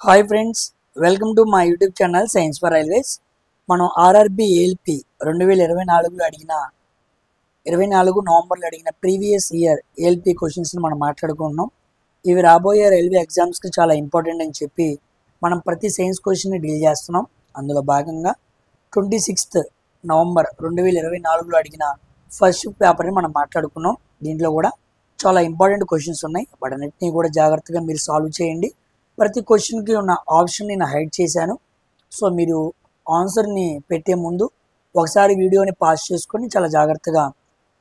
Hi friends, welcome to my YouTube channel science for railways. మనం RRB ALP 2024లో అడిగిన 24 నవంబర్లో అడిగిన ప్రీవియస్ ఇయర్ ఏఎల్పి క్వశ్చన్స్ని మనం మాట్లాడుకుంటున్నాం. ఇవి రాబోయే రైల్వే ఎగ్జామ్స్కి చాలా ఇంపార్టెంట్ అని చెప్పి మనం ప్రతి సైన్స్ క్వశ్చన్ని డీల్ చేస్తున్నాం. అందులో భాగంగా 26 నవంబర్ 2024లో అడిగిన ఫస్ట్ పేపర్ని మనం మాట్లాడుకున్నాం. దీంట్లో కూడా చాలా ఇంపార్టెంట్ క్వశ్చన్స్ ఉన్నాయి. వాటన్నిటిని కూడా జాగ్రత్తగా మీరు సాల్వ్ చేయండి. ప్రతి క్వశ్చన్కి ఉన్న ఆప్షన్ నేను హైడ్ చేశాను. సో మీరు ఆన్సర్ని పెట్టే ముందు ఒకసారి వీడియోని పాజ్ చేసుకొని చాలా జాగ్రత్తగా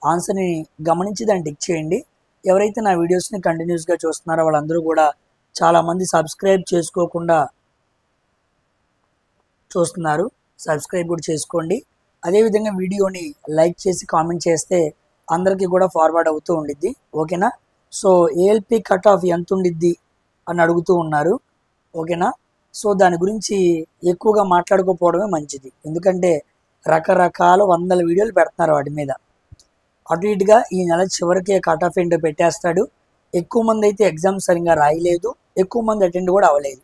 ఆన్సర్ని గమనించి దాన్ని టిక్ చేయండి. ఎవరైతే నా వీడియోస్ని కంటిన్యూస్గా చూస్తున్నారో వాళ్ళందరూ కూడా చాలామంది సబ్స్క్రైబ్ చేసుకోకుండా చూస్తున్నారు. సబ్స్క్రైబ్ కూడా చేసుకోండి. అదేవిధంగా వీడియోని లైక్ చేసి కామెంట్ చేస్తే అందరికీ కూడా ఫార్వర్డ్ అవుతూ ఉండిద్ది. ఓకేనా? సో ఏఎల్పి కట్ ఆఫ్ ఎంత ఉండిద్ది అని అడుగుతూ ఉన్నారు. ఓకేనా? సో దాని గురించి ఎక్కువగా మాట్లాడుకోపోవడమే మంచిది. ఎందుకంటే రకరకాల వందల వీడియోలు పెడుతున్నారు వాటి మీద. అటు ఇటుగా ఈ నెల చివరికే కట్ ఆఫ్ ఏంటో పెట్టేస్తాడు. ఎక్కువ మంది అయితే ఎగ్జామ్ సరిగ్గా రాయలేదు, ఎక్కువ మంది అటెండ్ కూడా అవ్వలేదు.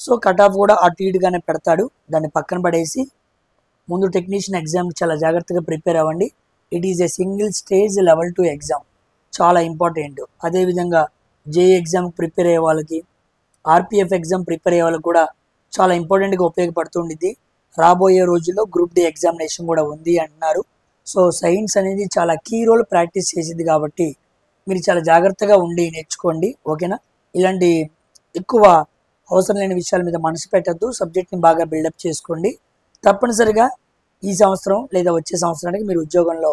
సో కట్ ఆఫ్ కూడా అటు ఇటుగానే పెడతాడు. దాన్ని పక్కన పడేసి ముందు టెక్నీషియన్ ఎగ్జామ్ చాలా జాగ్రత్తగా ప్రిపేర్ అవ్వండి. It is a single stage level 2 exam, చాలా ఇంపార్టెంట్. అదేవిధంగా జేఈ ఎగ్జామ్ ప్రిపేర్ అయ్యే వాళ్ళకి, ఆర్పిఎఫ్ ఎగ్జామ్ ప్రిపేర్ అయ్యే వాళ్ళకి కూడా చాలా ఇంపార్టెంట్గా ఉపయోగపడుతుండిద్ది. రాబోయే రోజుల్లో గ్రూప్ డి ఎగ్జామినేషన్ కూడా ఉంది అంటున్నారు. సో సైన్స్ అనేది చాలా కీ రోల్ ప్రాక్టీస్ చేసింది కాబట్టి మీరు చాలా జాగ్రత్తగా ఉండి నేర్చుకోండి. ఓకేనా? ఇలాంటి ఎక్కువ అవసరం లేని విషయాల మీద మనసు పెట్టద్దు. సబ్జెక్ట్ని బాగా బిల్డప్ చేసుకోండి. తప్పనిసరిగా ఈ సంవత్సరం లేదా వచ్చే సంవత్సరానికి మీరు ఉద్యోగంలో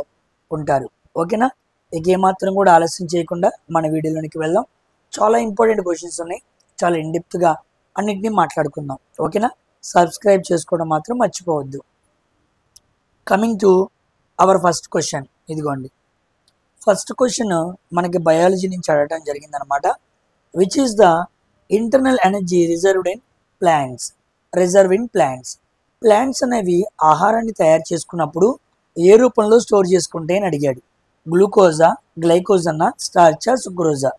ఉంటారు. ఓకేనా? ఇక ఏమాత్రం కూడా ఆలస్యం చేయకుండా మన వీడియోలోనికి వెళ్దాం. చాలా ఇంపార్టెంట్ క్వశ్చన్స్ ఉన్నాయి. చాలా ఇన్డెప్త్గా అన్నింటినీ మాట్లాడుకుందాం. ఓకేనా? సబ్స్క్రైబ్ చేసుకోవడం మాత్రం మర్చిపోవద్దు. Coming to our first question. ఇదిగోండి, ఫస్ట్ క్వశ్చన్ మనకి బయాలజీ నుంచి అడగడం జరిగిందనమాట. Which is the internal energy reserved in plants? Plants అనేవి ఆహారాన్ని తయారు చేసుకున్నప్పుడు ఏ రూపంలో స్టోర్ చేసుకుంటే అని అడిగాడు. గ్లూకోజా, గ్లైకోజన్నా, స్టార్చా, సుక్రోజా?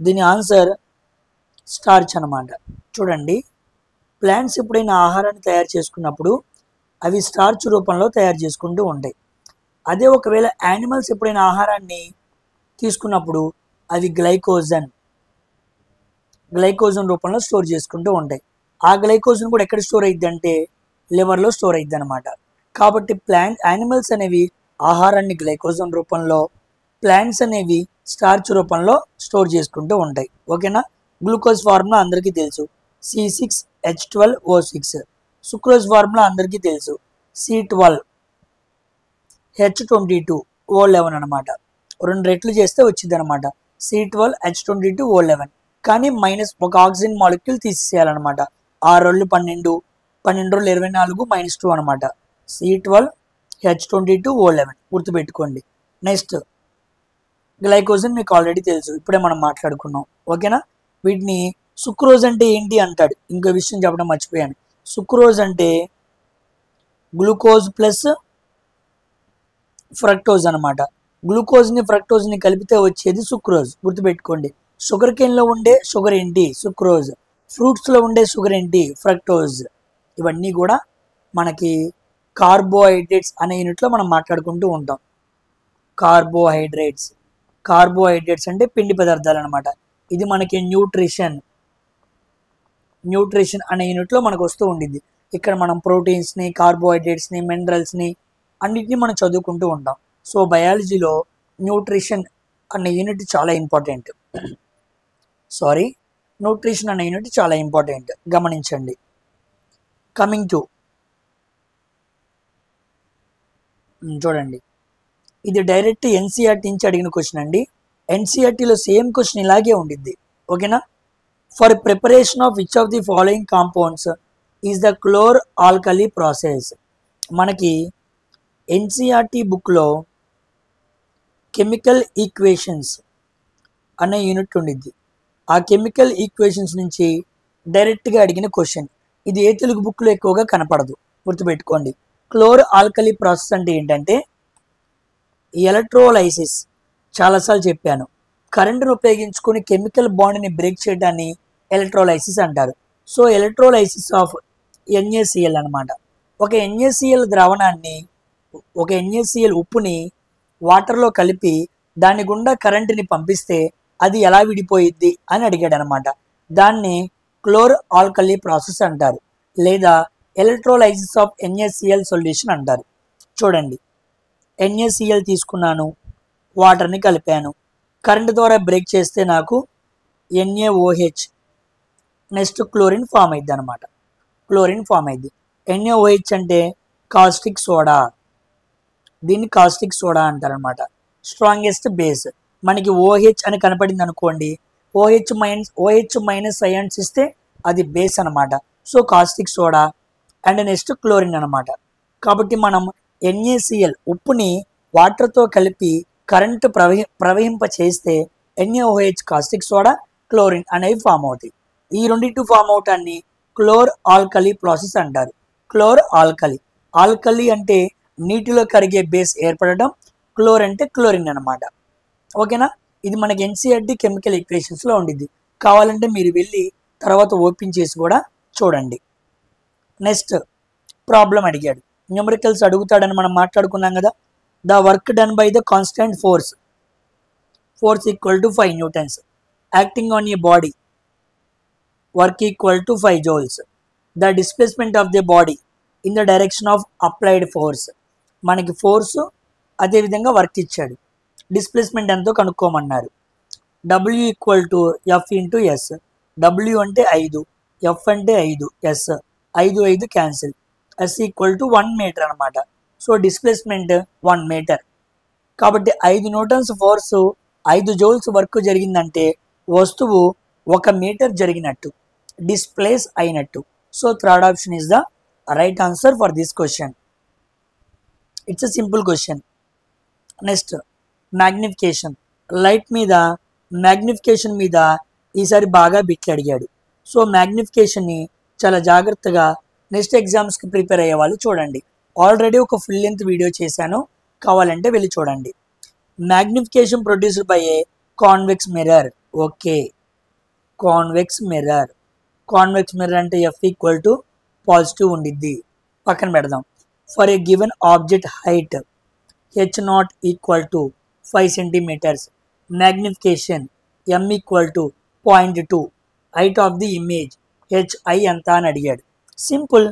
దీని ఆన్సర్ స్టార్చ్ అనమాట. చూడండి, ప్లాంట్స్ ఎప్పుడైనా ఆహారాన్ని తయారు చేసుకున్నప్పుడు అవి స్టార్చ్ రూపంలో తయారు చేసుకుంటూ ఉంటాయి. అదే ఒకవేళ యానిమల్స్ ఎప్పుడైనా ఆహారాన్ని తీసుకున్నప్పుడు అవి గ్లైకోజన్ రూపంలో స్టోర్ చేసుకుంటూ ఉంటాయి. ఆ గ్లైకోజన్ కూడా ఎక్కడ స్టోర్ అయ్యిద్ది అంటే లివర్లో స్టోర్ అయ్యిద్ది అనమాట. కాబట్టి యానిమల్స్ అనేవి ఆహారాన్ని గ్లైకోజన్ రూపంలో, ప్లాంట్స్ అనేవి స్టార్చ్ రూపంలో స్టోర్ చేసుకుంటూ ఉంటాయి. ఓకేనా? గ్లూకోజ్ ఫార్ములా అందరికీ తెలుసు, C6H12O6. సుక్రోజ్ ఫార్ములా అందరికీ తెలుసు, C12H22O11 అనమాట. 2 రెట్లు చేస్తే వచ్చింది అనమాట, C12H22O11. కానీ మైనస్ ఒక ఆక్సిజన్ మాలిక్యూల్ తీసేయాలన్నమాట. 6 రెళ్ళు 12, 12 రెళ్ళు 24, -2 అనమాట. C12H22O11 గుర్తుపెట్టుకోండి. నెక్స్ట్ గ్లైకోజన్ మీకు ఆల్రెడీ తెలుసు, ఇప్పుడే మనం మాట్లాడుకున్నాం. ఓకేనా? వీటిని సుక్రోజ్ అంటే ఏంటి అంటాడు. ఇంకో విషయం చెప్పడం మర్చిపోయాను. సుక్రోజ్ అంటే గ్లూకోజ్ ప్లస్ ఫ్రక్టోజ్ అనమాట. గ్లూకోజ్ని ఫ్రక్టోజ్ని కలిపితే వచ్చేది సుక్రోజ్. గుర్తుపెట్టుకోండి. షుగర్ కేన్లో ఉండే షుగర్ ఏంటి? సుక్రోజ్. ఫ్రూట్స్లో ఉండే షుగర్ ఏంటి? ఫ్రక్టోజ్. ఇవన్నీ కూడా మనకి కార్బోహైడ్రేట్స్ అనే యూనిట్లో మనం మాట్లాడుకుంటూ ఉంటాం. కార్బోహైడ్రేట్స్ అంటే పిండి పదార్థాలు అనమాట. ఇది మనకి న్యూట్రిషన్ అనే యూనిట్లో మనకు వస్తూ ఉండిద్ది. ఇక్కడ మనం ప్రోటీన్స్ని, కార్బోహైడ్రేట్స్ని, మినరల్స్ని అన్నిటినీ మనం చదువుకుంటూ ఉంటాం. సో బయాలజీలో న్యూట్రిషన్ అనే యూనిట్ చాలా ఇంపార్టెంట్. గమనించండి. కమింగ్ టు చూడండి, ఇది డైరెక్ట్ ఎన్సీఆర్టీ నుంచి అడిగిన క్వశ్చన్ అండి. ఎన్సీఆర్టీలో సేమ్ క్వశ్చన్ ఇలాగే ఉండిద్ది. ఓకేనా? For preparation of which of the following compounds is the chlor alkali process? మనకి ఎన్సీఆర్టీ బుక్లో కెమికల్ ఈక్వేషన్స్ అనే యూనిట్ ఉండిద్ది. ఆ కెమికల్ ఈక్వేషన్స్ నుంచి డైరెక్ట్గా అడిగిన క్వశ్చన్. ఇది ఏ తెలుగు బుక్లో ఎక్కువగా కనపడదు. గుర్తుపెట్టుకోండి. క్లోర్ ఆల్కలీ ప్రాసెస్ అంటే ఏంటంటే ఎలక్ట్రోలైసిస్. చాలాసార్లు చెప్పాను, కరెంటును ఉపయోగించుకొని కెమికల్ బాండ్ని బ్రేక్ చేయడాన్ని ఎలక్ట్రోలైసిస్ అంటారు. సో ఎలక్ట్రోలైసిస్ ఆఫ్ NaCl అనమాట. ఒక NaCl ద్రావణాన్ని, ఒక NaCl ఉప్పుని వాటర్లో కలిపి దాని గుండా కరెంటుని పంపిస్తే అది ఎలా విడిపోయిద్ది అని అడిగాడు అనమాట. దాన్ని క్లోర్ ఆల్కలీ ప్రాసెస్ అంటారు, లేదా ఎలక్ట్రోలైసిస్ ఆఫ్ NaCl సొల్యూషన్ అంటారు. చూడండి, NaCl తీసుకున్నాను, వాటర్ని కలిపాను, కరెంటు ద్వారా బ్రేక్ చేస్తే నాకు NaOH, నెక్స్ట్ క్లోరిన్ ఫామ్ అయింది అనమాట. క్లోరిన్ ఫామ్ అయింది. NaOH అంటే కాస్టిక్ సోడా, దీన్ని కాస్టిక్ సోడా అంటారనమాట. స్ట్రాంగెస్ట్ బేస్ మనకి OH అని కనపడింది అనుకోండి, OH మైనస్ అయాన్స్ ఇస్తే అది బేస్ అనమాట. So caustic soda and next chlorine అనమాట. కాబట్టి మనం NaCl ఉప్పుని వాటర్తో కలిపి కరెంటు ప్రవహింప చేస్తే NaOH కాస్టిక్ సోడా, క్లోరిన్ అనేవి ఫామ్ అవుతాయి. ఈ రెండింటి ఫామ్ అవటాన్ని క్లోర్ ఆల్కలీ ప్రాసెస్ అంటారు. క్లోర్ ఆల్కలీ, ఆల్కలీ అంటే నీటిలో కరిగే బేస్ ఏర్పడడం, క్లోర్ అంటే క్లోరిన్ అనమాట. ఓకేనా? ఇది మనకి NCERT కెమికల్ ఈక్వేషన్స్లో ఉండిద్ది. కావాలంటే మీరు వెళ్ళి తర్వాత ఓపెన్ చేసి కూడా చూడండి. నెక్స్ట్ ప్రాబ్లం అడిగాడు, న్యూమరికల్స్ అడుగుతాడని మనం మాట్లాడుకున్నాం కదా. The work done by the constant force equal to 5 newtons acting on a body, work equal to 5 joules. The displacement of the body in the direction of applied force. మనకి force అదేవిధంగా work ఇచ్చాడు, displacement ఎంతో కనుక్కోమన్నారు. W equal to F into S. W అంటే 5, F అంటే 5, S 5 cancel, S equal to 1 metre అనమాట. So displacement 1 metre. కాబట్టి 5 Newton's force 5 joules work జరిగిందంటే వస్తువు 1 మీటర్ జరిగినట్టు, డిస్ప్లేస్ అయినట్టు. So third option is the right answer for this question. It's a simple question. Next magnification. Light మీద magnification మీద ఈసారి బాగా బిట్లు అడిగాడు. సో మ్యాగ్నిఫికేషన్ని చాలా జాగ్రత్తగా నెక్స్ట్ ఎగ్జామ్స్కి ప్రిపేర్ అయ్యే వాళ్ళు చూడండి. ఆల్రెడీ ఒక ఫుల్ లెంత్ వీడియో చేశాను, కావాలంటే వెళ్ళి చూడండి. Magnification produced by a convex mirror. Okay, convex mirror. Convex mirror అంటే F ఈక్వల్ టు పాజిటివ్ ఉండిద్ది, పక్కన పెడదాం. For a given object height H0 equal to 5 centimetres, magnification M equal to 0.2, height of the image HI ఎంత అని అడిగాడు. Simple,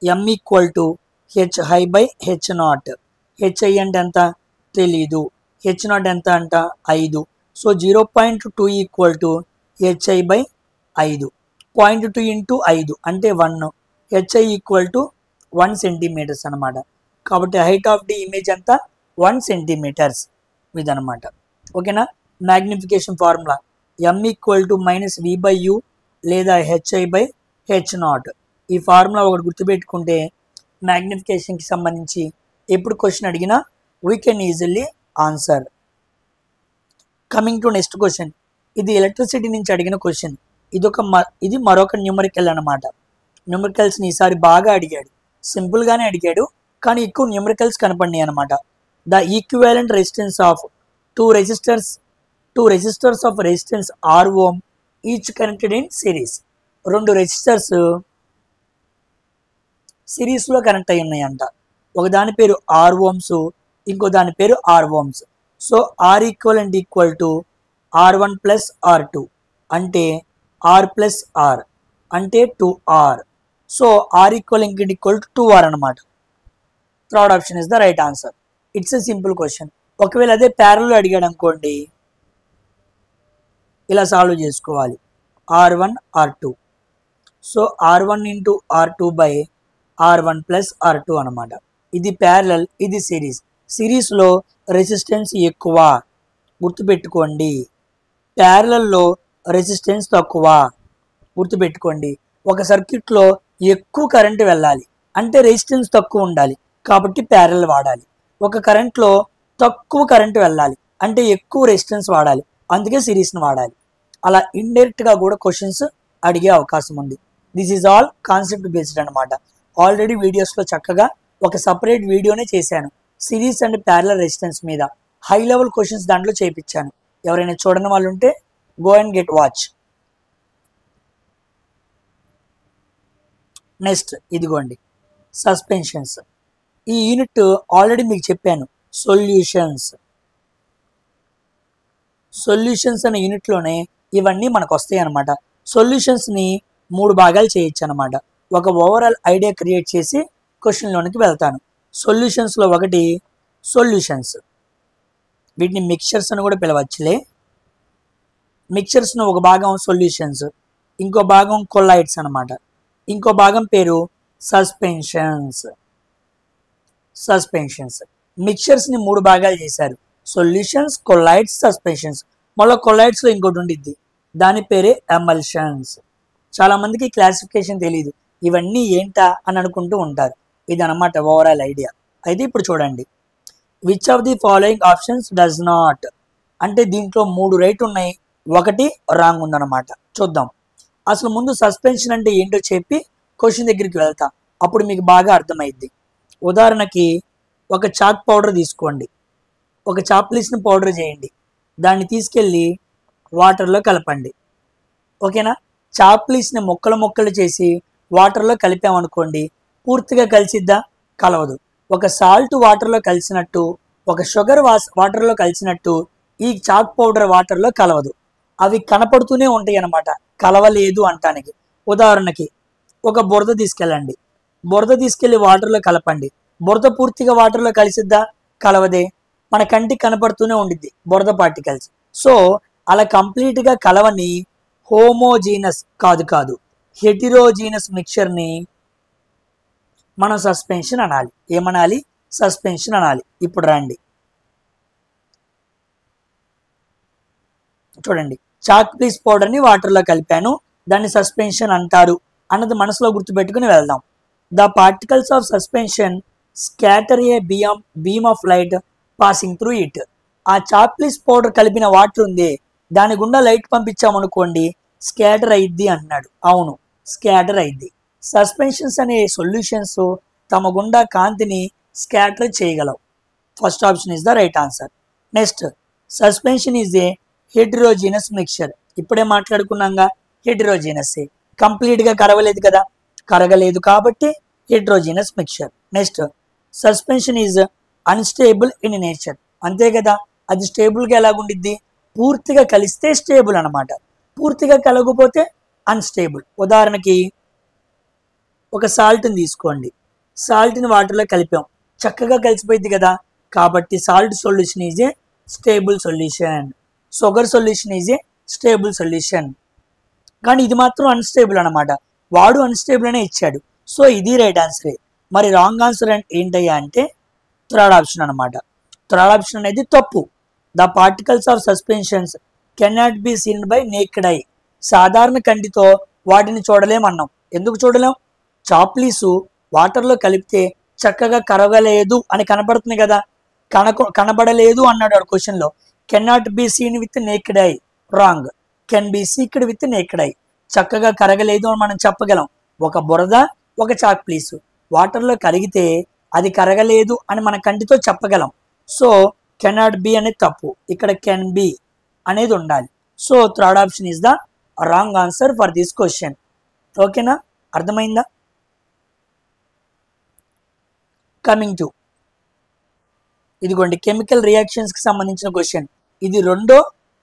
M equal to HI by H0. HI అంటే ఎంత తెలీదు, H0 ఎంత అంట 5. So 0.2 equal to HI by 5. 0.2 into 5 అంటే 1, HI equal to 1 centimetres అనమాట. కాబట్టి హైట్ ఆఫ్ ది ఇమేజ్ అంతా 1 సెంటీమీటర్స్ ఇదనమాట. ఓకేనా? Magnification formula M equal to -V by U లేదా HI బై H0. ఈ ఫార్ములా ఒకటి గుర్తుపెట్టుకుంటే మ్యాగ్నిఫికేషన్కి సంబంధించి ఎప్పుడు క్వశ్చన్ అడిగినా we can easily answer. Coming to next question. ఇది ఎలక్ట్రిసిటీ నుంచి అడిగిన క్వశ్చన్. ఇది మరొక న్యూమరికల్ అనమాట. న్యూమరికల్స్ని ఈసారి బాగా అడిగాడు, సింపుల్గానే అడిగాడు కానీ ఎక్కువ న్యూమరికల్స్ కనపడినాయి అనమాట. The equivalent resistance of two resistors of resistance R ohm each connected in series. 2 resistors సిరీస్లో కనెక్ట్ అయి ఉన్నాయంట. ఒక దాని పేరు R ఓమ్స్, ఇంకో దాని పేరు R ohms. So R equivalent equal to R1 plus R2 అంటే R ప్లస్ R అంటే 2R. So R equivalent equal to 2R అనమాట. Third option is the right answer. It's a simple question. ఒకవేళ అదే parallel అడిగాడు అనుకోండి, ఇలా solve చేసుకోవాలి. R1 R2. So R1 into R2 by R1 plus R2 అనమాట. ఇది ప్యారలల్, ఇది సిరీస్. సిరీస్లో రెసిస్టెన్స్ ఎక్కువ, గుర్తుపెట్టుకోండి. ప్యారలల్లో రెసిస్టెన్స్ తక్కువ, గుర్తుపెట్టుకోండి. ఒక సర్క్యూట్లో ఎక్కువ కరెంటు వెళ్ళాలి అంటే రెసిస్టెన్స్ తక్కువ ఉండాలి, కాబట్టి ప్యారలల్ వాడాలి. ఒక కరెంట్లో తక్కువ కరెంటు వెళ్ళాలి అంటే ఎక్కువ రెసిస్టెన్స్ వాడాలి, అందుకే సిరీస్ని వాడాలి. అలా ఇండైరెక్ట్గా కూడా క్వశ్చన్స్ అడిగే అవకాశం ఉంది. This is all concept based అనమాట. ఆల్రెడీ వీడియోస్లో చక్కగా ఒక సపరేట్ వీడియోనే చేశాను సిరీస్ అండ్ ప్యారలల్ రెసిస్టెన్స్ మీద. హై లెవెల్ క్వశ్చన్స్ దాంట్లో చేయించాను. ఎవరైనా చూడని వాళ్ళు ఉంటే go and get watch. Next ఇదిగోండి సస్పెన్షన్స్. ఈ యూనిట్ ఆల్రెడీ మీకు చెప్పాను. సొల్యూషన్స్ అనే యూనిట్లోనే ఇవన్నీ మనకు వస్తాయి అన్నమాట. సొల్యూషన్స్ని 3 భాగాలు చేయొచ్చు అనమాట. ఒక ఓవరాల్ ఐడియా క్రియేట్ చేసి క్వశ్చన్లోనికి వెళ్తాను. సొల్యూషన్స్లో ఒకటి సొల్యూషన్స్, వీటిని మిక్చర్స్ అని కూడా పిలవచ్చులే. మిక్చర్స్ను ఒక భాగం సొల్యూషన్స్, ఇంకో భాగం కొలైడ్స్ అనమాట. ఇంకో భాగం పేరు సస్పెన్షన్స్. మిక్చర్స్ని 3 భాగాలు చేశారు. Solutions, colloids, suspensions. మళ్ళీ కొలైడ్స్లో ఇంకోటి ఉండిద్ది, దాని పేరే ఎమల్షన్స్. చాలామందికి క్లాసిఫికేషన్ తెలియదు, ఇవన్నీ ఏంటా అని అనుకుంటూ ఉంటారు. ఇది అనమాట ఓవరాల్ ఐడియా. అయితే ఇప్పుడు చూడండి, which of the following options does not, అంటే దీంట్లో 3 రైట్ ఉన్నాయి, ఒకటి రాంగ్ ఉందన్నమాట. చూద్దాం. అసలు ముందు సస్పెన్షన్ అంటే ఏంటో చెప్పి క్వశ్చన్ దగ్గరికి వెళ్తా, అప్పుడు మీకు బాగా అర్థమైద్ది. ఉదాహరణకి ఒక చాక్ పౌడర్ తీసుకోండి, ఒక చాప్లిస్ని పౌడర్ చేయండి, దాన్ని తీసుకెళ్ళి వాటర్లో కలపండి. ఓకేనా? చాప్లిస్ని ముక్కలు చేసి వాటర్లో కలిపామనుకోండి, పూర్తిగా కలిసిద్దా? కలవదు. ఒక సాల్ట్ వాటర్లో కలిసినట్టు, ఒక షుగర్ వాటర్లో కలిసినట్టు ఈ చాక్ పౌడర్ వాటర్లో కలవదు. అవి కనపడుతూనే ఉంటాయి అన్నమాట, కలవలేదు అంటానికి. ఉదాహరణకి ఒక బురద తీసుకెళ్ళండి, బురద తీసుకెళ్ళి వాటర్లో కలపండి, బురద పూర్తిగా వాటర్లో కలిసిద్దా? కలవదే. మన కంటికి కనపడుతూనే ఉండిద్ది బురద పార్టికల్స్. సో అలా కంప్లీట్గా కలవని హోమోజీనస్ కాదు హెటిరోజీనస్ మిక్చర్ని మనం సస్పెన్షన్ అనాలి. ఏమనాలి? సస్పెన్షన్ అనాలి. ఇప్పుడు రండి చూడండి, చాక్ పీస్ పౌడర్ని వాటర్లో కలిపాను, దాన్ని సస్పెన్షన్ అంటారు అన్నది మనసులో గుర్తుపెట్టుకుని వెళ్దాం. The particles of suspension scatter a beam of light passing through it. ఆ చాక్ పీస్ పౌడర్ కలిపిన వాటర్ ఉంది, దాని గుండా లైట్ పంపించామనుకోండి, స్కాటర్ అయింది అన్నాడు. అవును, స్కాటర్ అయింది. సస్పెన్షన్స్ అనే సొల్యూషన్స్ తమ గుండా కాంతిని స్కాటర్ చేయగలవు. First option is the right answer. Next, suspension is a హెటిరోజీనస్ mixture. ఇప్పుడే మాట్లాడుకున్నాగా, హెటిరోజీనస్, కంప్లీట్గా కరగలేదు కదా, కరగలేదు కాబట్టి హెటిరోజీనస్ mixture. Next, suspension is unstable in nature. అంతే కదా, అది స్టేబుల్గా ఎలాగుండిద్ది? పూర్తిగా కలిస్తే స్టేబుల్ అనమాట, పూర్తిగా కలగకపోతే అన్స్టేబుల్. ఉదాహరణకి ఒక సాల్ట్ని తీసుకోండి, సాల్ట్ని వాటర్లో కలిపాం, చక్కగా కలిసిపోయింది కదా, కాబట్టి salt solution is a stable solution. Sugar solution is a stable solution. కానీ ఇది మాత్రం అన్స్టేబుల్ అనమాట, వాడు అన్స్టేబుల్ అనే ఇచ్చాడు. సో ఇది రైట్ ఆన్సరే. మరి రాంగ్ ఆన్సర్ ఏంటయ్యా అంటే థర్డ్ ఆప్షన్ అనమాట. థర్డ్ ఆప్షన్ అనేది తప్పు. The particles of suspensions cannot be scene by naked I. సాధారణ కంటితో వాటిని చూడలేమన్నాం. ఎందుకు చూడలేం? చాప్లీసు వాటర్లో కలిపితే చక్కగా కరగలేదు అని కనపడుతుంది కదా, కనబడలేదు అన్నాడు క్వశ్చన్లో. Cannot be seen with naked eye, wrong. Can be seeked with naked eye. చక్కగా కరగలేదు అని మనం చెప్పగలం. ఒక బురద, ఒక చాక్ పీసు వాటర్లో కరిగితే అది కరగలేదు అని మన కంటితో చెప్పగలం. సో కెనాట్ బి అనేది తప్పు, ఇక్కడ కెన్ బి అనేది ఉండాలి. So third option is the wrong answer for this question. ఓకేనా? అర్థమైందా? కమింగ్ టు ఇదిగోండి కెమికల్ రియాక్షన్స్కి సంబంధించిన క్వశ్చన్. ఇది రెండో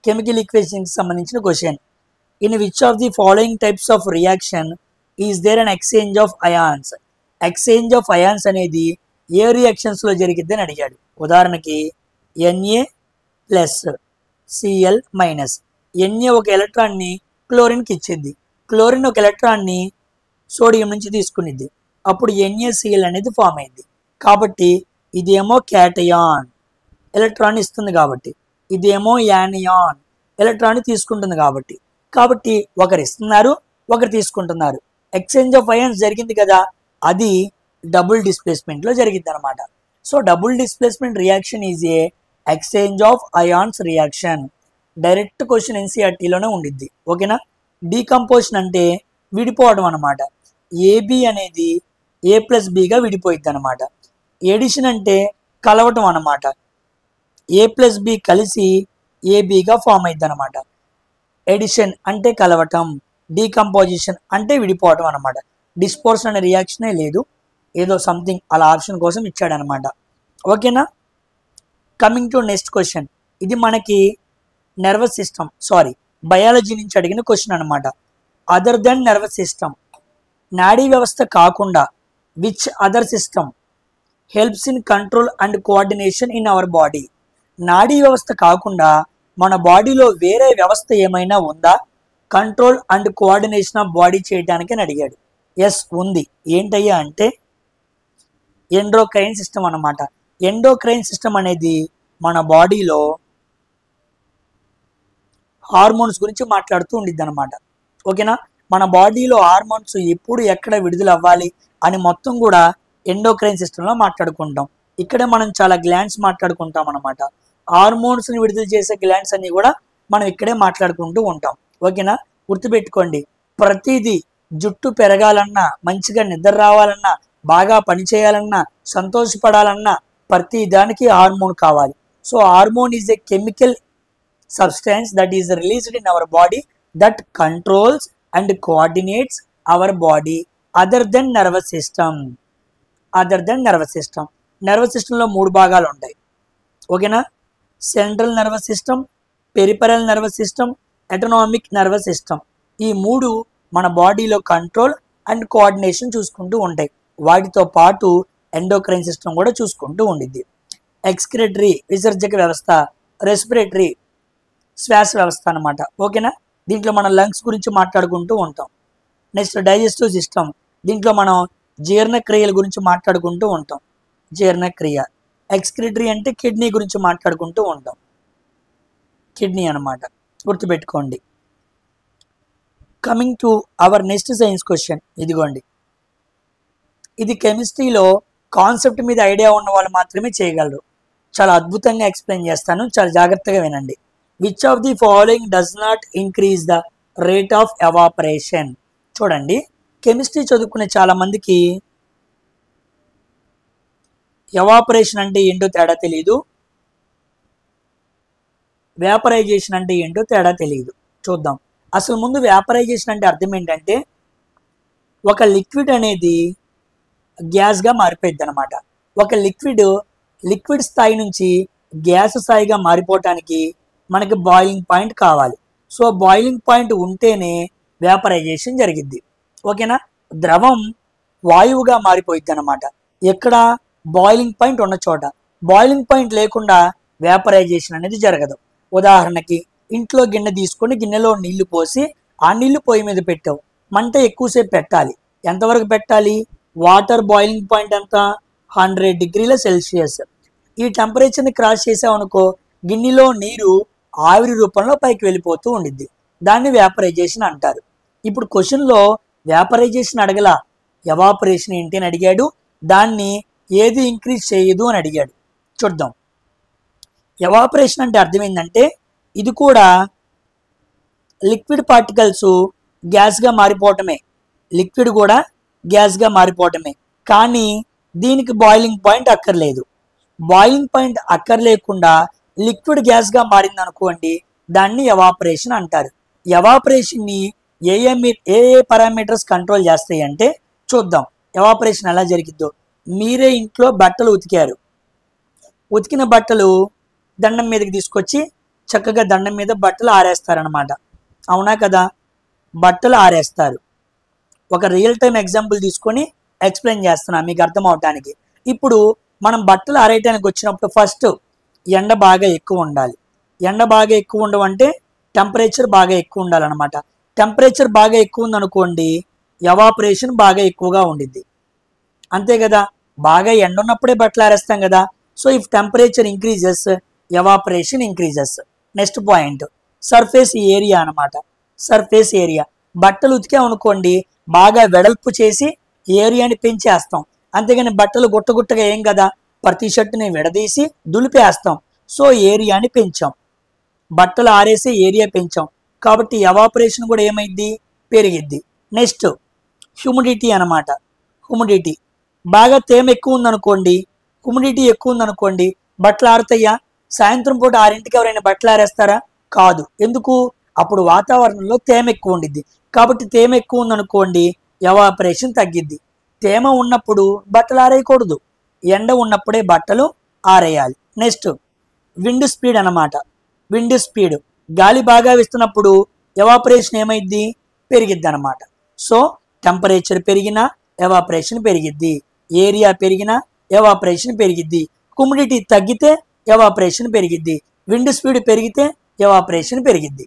కెమికల్ ఈక్వేషన్కి సంబంధించిన question. In which of the following types of reaction is there an exchange of ions? Exchange of ions అనేది ఏ రియాక్షన్స్లో జరిగిద్ది అని అడిగాడు. ఉదాహరణకి Na plus Cl minus. Na ఒక ఎలక్ట్రాన్ని క్లోరిన్కి ఇచ్చింది, క్లోరిన్ ఒక ఎలక్ట్రాన్ని సోడియం నుంచి తీసుకునిద్ది, అప్పుడు NaCl అనేది ఫామ్ అయింది. కాబట్టి ఇదేమో క్యాటయాన్, ఎలక్ట్రాన్ ఇస్తుంది కాబట్టి, ఇదేమో యానియాన్, ఎలక్ట్రాన్ తీసుకుంటుంది కాబట్టి ఒకరు ఇస్తున్నారు, ఒకరు తీసుకుంటున్నారు. ఎక్స్చేంజ్ ఆఫ్ అయాన్స్ జరిగింది కదా, అది డబుల్ డిస్ప్లేస్మెంట్లో జరిగింది అనమాట. So double displacement reaction is a exchange of ions reaction. Direct question ఎన్సీఆర్టీలోనే ఉండిద్ది. ఓకేనా? డీకంపోజిషన్ అంటే విడిపోవడం అనమాట. ఏబి అనేది ఏ ప్లస్ బిగా విడిపోయిద్ది అనమాట. ఎడిషన్ అంటే కలవటం అనమాట. ఏ ప్లస్ బి కలిసి ఏబిగా ఫామ్ అయింది అనమాట. ఎడిషన్ అంటే కలవటం, డీకంపోజిషన్ అంటే విడిపోవటం అనమాట. డిస్పోర్షన్ అనే రియాక్షనే లేదు, ఏదో సంథింగ్ అలా ఆప్షన్ కోసం ఇచ్చాడనమాట. ఓకేనా. Coming to next question. ఇది మనకి నర్వస్ సిస్టమ్ బయాలజీ నుంచి అడిగిన క్వశ్చన్ అనమాట. అదర్ దెన్ నర్వస్ సిస్టమ్, నాడీ వ్యవస్థ కాకుండా which other system helps in control and coordination in our body. నాడీ వ్యవస్థ కాకుండా మన బాడీలో వేరే వ్యవస్థ ఏమైనా ఉందా control and coordination of body చేయడానికి అని అడిగాడు. ఎస్ ఉంది. ఏంటయ్యా అంటే ఎండోక్రైన్ సిస్టమ్ అన్నమాట. ఎండోక్రైన్ సిస్టమ్ అనేది మన బాడీలో హార్మోన్స్ గురించి మాట్లాడుతూ ఉండిద్ది అనమాట. ఓకేనా. మన బాడీలో హార్మోన్స్ ఎప్పుడు ఎక్కడ విడుదల అవ్వాలి అని మొత్తం కూడా ఎండోక్రైన్ సిస్టంలో మాట్లాడుకుంటాం. ఇక్కడే మనం చాలా గ్లాండ్స్ మాట్లాడుకుంటాం అనమాట. హార్మోన్స్ని విడుదల చేసే గ్లాండ్స్ అన్ని కూడా మనం ఇక్కడే మాట్లాడుకుంటూ ఉంటాం. ఓకేనా. గుర్తుపెట్టుకోండి, ప్రతిదీ జుట్టు పెరగాలన్నా, మంచిగా నిద్ర రావాలన్నా, బాగా పనిచేయాలన్నా, సంతోషపడాలన్నా ప్రతి దానికి హార్మోన్ కావాలి. So hormone is a chemical substance that is released in our body that controls and coordinates our body other than nervous system. nervous system లో 3 భాగాలు ఉంటాయి. ఓకేనా. Central nervous system, peripheral nervous system, autonomic nervous system. ఈ 3 మన బాడీలో control and coordination చూసుకుంటూ ఉంటాయి. వాటితో పాటు ఎండోక్రైన్ సిస్టమ్ కూడా చూసుకుంటూ ఉండిద్ది. ఎక్స్క్రిటరీ విసర్జక వ్యవస్థ, రెస్పిరేటరీ శ్వాస వ్యవస్థ అనమాట. ఓకేనా. దీంట్లో మనం లంగ్స్ గురించి మాట్లాడుకుంటూ ఉంటాం. నెక్స్ట్ డైజెస్టివ్ సిస్టమ్, దీంట్లో మనం జీర్ణక్రియల గురించి మాట్లాడుకుంటూ ఉంటాం. జీర్ణక్రియ. ఎక్స్క్రిటరీ అంటే కిడ్నీ గురించి మాట్లాడుకుంటూ ఉంటాం. కిడ్నీ అనమాట, గుర్తుపెట్టుకోండి. Coming to our next science question. ఇదిగోండి, ఇది కెమిస్ట్రీలో కాన్సెప్ట్ మీద ఐడియా ఉన్న వాళ్ళు మాత్రమే చేయగలరు. చాలా అద్భుతంగా ఎక్స్ప్లెయిన్ చేస్తాను, చాలా జాగ్రత్తగా వినండి. Which of the following does not increase the rate of evaporation. చూడండి, కెమిస్ట్రీ చదువుకునే చాలా మందికి ఎవాపరేషన్ అంటే ఏంటో తేడా తెలియదు, వేపరైజేషన్ అంటే ఏంటో తేడా తెలియదు. చూద్దాం. అసలు ముందు వేపరైజేషన్ అంటే అర్థం ఏంటంటే ఒక లిక్విడ్ అనేది గ్యాస్గా మారిపోయింది అనమాట. ఒక లిక్విడ్ స్థాయి నుంచి గ్యాస్ స్థాయిగా మారిపోవటానికి మనకి బాయిలింగ్ పాయింట్ కావాలి. సో బాయిలింగ్ పాయింట్ ఉంటేనే వేపరైజేషన్ జరిగిద్ది. ఓకేనా. ద్రవం వాయువుగా మారిపోయిద్ది అనమాట ఎక్కడ, బాయిలింగ్ పాయింట్ ఉన్న చోట. బాయిలింగ్ పాయింట్ లేకుండా వేపరైజేషన్ అనేది జరగదు. ఉదాహరణకి ఇంట్లో గిన్నె తీసుకొని గిన్నెలో నీళ్లు పోసి ఆ నీళ్లు పొయ్యి మీద పెట్టావు, మంట ఎక్కువసేపు పెట్టాలి. ఎంతవరకు పెట్టాలి? వాటర్ బాయిలింగ్ పాయింట్ ఎంత? 100 డిగ్రీల సెల్సియస్. ఈ టెంపరేచర్ని క్రాస్ చేసావు అనుకో, గిన్నెలో నీరు ఆవిరి రూపంలో పైకి వెళ్ళిపోతూ ఉండిద్ది. దాన్ని వేపరైజేషన్ అంటారు. ఇప్పుడు క్వశ్చన్లో వేపరైజేషన్ అడగల, ఎవాపరేషన్ ఏంటి అని అడిగాడు. దాన్ని ఏది ఇంక్రీజ్ చేయదు అని అడిగాడు. చూద్దాం. ఎవాపరేషన్ అంటే అర్థం ఏంటంటే ఇది కూడా లిక్విడ్ పార్టికల్స్ గ్యాస్గా మారిపోవటమే, లిక్విడ్ కూడా గ్యాస్గా మారిపోవటమే. కానీ దీనికి బాయిలింగ్ పాయింట్ అక్కర్లేదు. బాయిలింగ్ పాయింట్ అక్కర్లేకుండా లిక్విడ్ గ్యాస్గా మారింది అనుకోండి, దాన్ని ఎవాపరేషన్ అంటారు. ఎవాపరేషన్ని ఏ పారామీటర్స్ కంట్రోల్ చేస్తాయి అంటే చూద్దాం. ఎవాపరేషన్ ఎలా జరిగిద్దో. మీరే ఇంట్లో బట్టలు ఉతికారు, ఉతికిన బట్టలు దండం మీదకి తీసుకొచ్చి చక్కగా దండం మీద బట్టలు ఆరేస్తారనమాట. అవునా కదా. బట్టలు ఆరేస్తారు. ఒక రియల్ టైం ఎగ్జాంపుల్ తీసుకొని ఎక్స్ప్లెయిన్ చేస్తున్నా మీకు అర్థం అవటానికి. ఇప్పుడు మనం బట్టలు ఆరేయటానికి వచ్చినప్పుడు ఫస్ట్ ఎండ బాగా ఎక్కువ ఉండాలి. ఎండ బాగా ఎక్కువ ఉండవంటే టెంపరేచర్ బాగా ఎక్కువ ఉండాలన్నమాట. టెంపరేచర్ బాగా ఎక్కువ ఉందనుకోండి, ఎవాపరేషన్ బాగా ఎక్కువగా ఉండిద్ది. అంతే కదా. బాగా ఎండ ఉన్నప్పుడే బట్టలు ఆరేస్తాం కదా. So if temperature increases, evaporation increases. Next point surface area అనమాట. సర్ఫేస్ ఏరియా, బట్టలు ఉతికామనుకోండి బాగా వెడల్పు చేసి ఏరియాని పెంచేస్తాం. అంతేగాని బట్టలు గుట్టగుట్టగా ఏం కదా, ప్రతి షర్టుని విడదీసి దులిపేస్తాం. సో ఏరియాని పెంచాం, బట్టలు ఆరేసి ఏరియా పెంచాం. కాబట్టి ఎవాపరేషన్ కూడా ఏమైద్ది, పెరిగిద్ది. నెక్స్ట్ హ్యూమిడిటీ అనమాట. హ్యూమిడిటీ, బాగా తేమ ఎక్కువ ఉందనుకోండి, హ్యూమిడిటీ ఎక్కువ ఉందనుకోండి, బట్టలు ఆరుతాయా? సాయంత్రం పూట 6ంటికి ఎవరైనా బట్టలు ఆరేస్తారా? కాదు. ఎందుకు? అప్పుడు వాతావరణంలో తేమ ఎక్కువ ఉండిద్ది. కాబట్టి తేమ ఎక్కువ ఉందనుకోండి ఎవాపరేషన్ తగ్గిద్ది. తేమ ఉన్నప్పుడు బట్టలు ఆరేయకూడదు, ఎండ ఉన్నప్పుడే బట్టలు ఆరేయాలి. నెక్స్ట్ విండ్ స్పీడ్ అన్నమాట. విండ్ స్పీడ్ గాలి బాగా వేస్తున్నప్పుడు ఎవాపరేషన్ ఏమైద్ది, పెరిగిద్ది అనమాట. సో టెంపరేచర్ పెరిగినా ఎవాపరేషన్ పెరిగిద్ది, ఏరియా పెరిగినా ఎవాపరేషన్ పెరిగిద్ది, హ్యూమిడిటీ తగ్గితే ఎవాపరేషన్ పెరిగిద్ది, విండ్ స్పీడ్ పెరిగితే ఎవాపరేషన్ పెరిగిద్ది.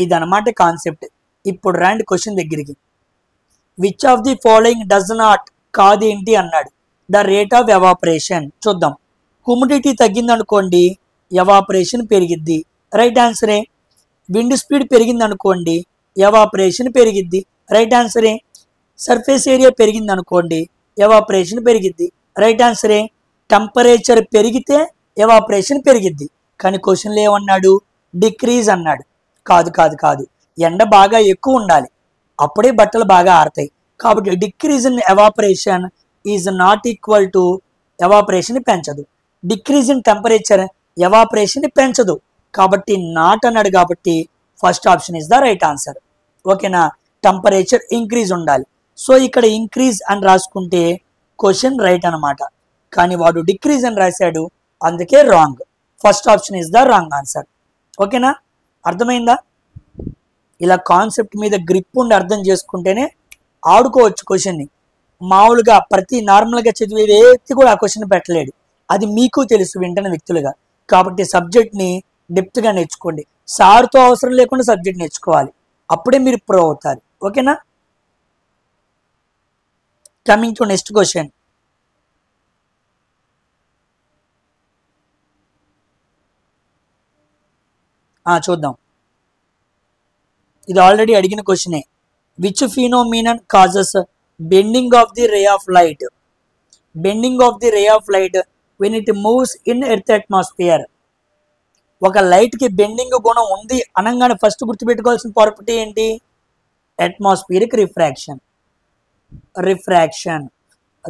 ఇదన్నమాట కాన్సెప్ట్. ఇప్పుడు రండి క్వశ్చన్ దగ్గరికి. Which of the following does not, కాదేంటి అన్నాడు. The rate of evaporation. చూద్దాం. హ్యూమిడిటీ తగ్గింది అనుకోండి ఎవాపరేషన్ పెరిగిద్ది, రైట్ ఆన్సరే. విండ్ స్పీడ్ పెరిగింది అనుకోండి ఎవాపరేషన్ పెరిగిద్ది, రైట్ ఆన్సరే. సర్ఫేస్ ఏరియా పెరిగింది అనుకోండి ఎవాపరేషన్ పెరిగిద్ది, రైట్ ఆన్సరే. టెంపరేచర్ పెరిగితే ఎవాపరేషన్ పెరిగిద్ది. కానీ క్వశ్చన్లో ఏమన్నాడు, డిక్రీజ్ అన్నాడు. కాదు కాదు కాదు, ఎండ బాగా ఎక్కువ ఉండాలి, అప్పుడే బట్టలు బాగా ఆరుతాయి. కాబట్టి decrease in evaporation is not equal to evaporation పెంచదు. డిక్రీజ్ ఇన్ టెంపరేచర్ ఎవాపరేషన్ పెంచదు. కాబట్టి నాట్ అన్నాడు. కాబట్టి first option is the right answer. ఓకేనా. టెంపరేచర్ ఇంక్రీజ్ ఉండాలి. సో ఇక్కడ ఇంక్రీజ్ అని రాసుకుంటే క్వశ్చన్ రైట్ అనమాట. కానీ వాడు డిక్రీజ్ అని రాశాడు, అందుకే wrong. First option is the wrong answer. ఓకేనా, అర్థమైందా? ఇలా కాన్సెప్ట్ మీద గ్రిప్ ఉండి అర్థం చేసుకుంటేనే ఆడుకోవచ్చు క్వశ్చన్ని. మామూలుగా ప్రతి నార్మల్గా చదివే వ్యక్తి కూడా ఆ క్వశ్చన్ పెట్టలేడు. అది మీకు తెలుసు వింటున్న వ్యక్తులుగా. కాబట్టి సబ్జెక్ట్ని డెప్త్గా నేర్చుకోండి. సార్తో అవసరం లేకుండా సబ్జెక్ట్ నేర్చుకోవాలి, అప్పుడే మీరు ప్రో అవుతారు. ఓకేనా. Coming to next question. చూద్దాం. ఇది ఆల్రెడీ అడిగిన క్వశ్చనే. Which phenomenon causes bending of the ray of light? Bending of the ray of light when it moves in earth atmosphere. ఒక లైట్కి బెండింగ్ గుణం ఉంది అనగానే ఫస్ట్ గుర్తుపెట్టుకోవాల్సిన ప్రాపర్టీ ఏంటి? Atmospheric refraction.